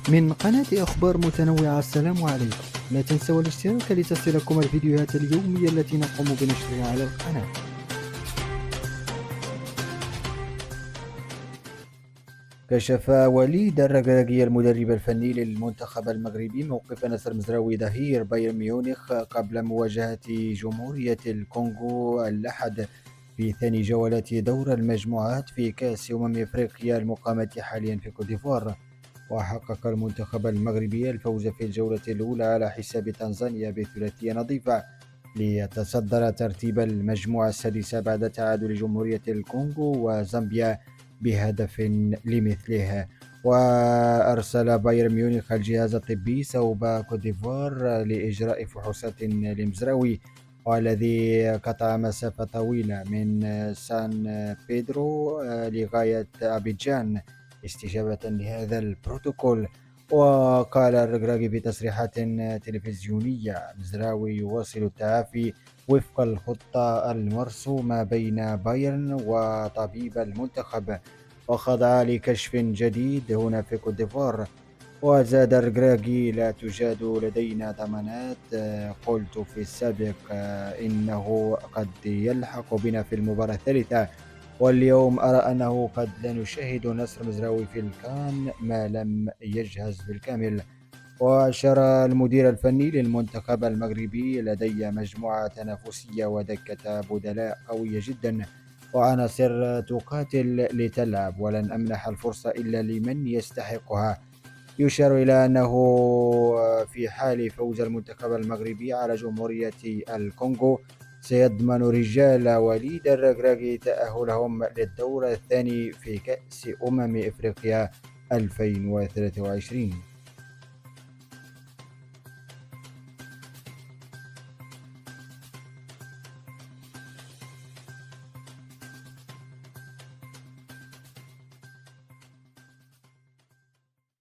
من قناة أخبار متنوعة. السلام عليكم. لا تنسوا الاشتراك لتصلكم الفيديوهات اليومية التي نقوم بنشرها على القناة. كشف وليد الركراكي المدرب الفني للمنتخب المغربي موقف نصر مزراوي ظهير بايرن ميونخ قبل مواجهة جمهورية الكونغو الأحد في ثاني جولات دور المجموعات في كأس أفريقيا المقامة حاليا في كوت ديفوار. وحقق المنتخب المغربي الفوز في الجولة الأولى على حساب تنزانيا بثلاثية نظيفة ليتصدر ترتيب المجموعة السادسة بعد تعادل جمهورية الكونغو وزامبيا بهدف لمثله. وأرسل بايرن ميونخ الجهاز الطبي صوب كوت ديفوار لإجراء فحوصات لمزراوي، والذي قطع مسافة طويلة من سان بيدرو لغاية أبيجان استجابة لهذا البروتوكول. وقال الركراكي في تصريحات تلفزيونية: مزراوي يواصل التعافي وفق الخطة المرسومة بين بايرن وطبيب المنتخب، وخضع لكشف جديد هنا في كوت ديفوار. وزاد الركراكي: لا توجد لدينا ضمانات، قلت في السابق إنه قد يلحق بنا في المباراة الثالثة، واليوم أرى أنه قد لا نشاهد نصر مزراوي في الكان ما لم يجهز بالكامل. وأشار المدير الفني للمنتخب المغربي: لدي مجموعة تنافسية ودكة بدلاء قوية جدا وعناصر تقاتل لتلعب، ولن أمنح الفرصة إلا لمن يستحقها. يشار إلى أنه في حال فوز المنتخب المغربي على جمهورية الكونغو سيضمن رجال وليد الركراكي تأهلهم للدور الثاني في كأس أفريقيا 2023.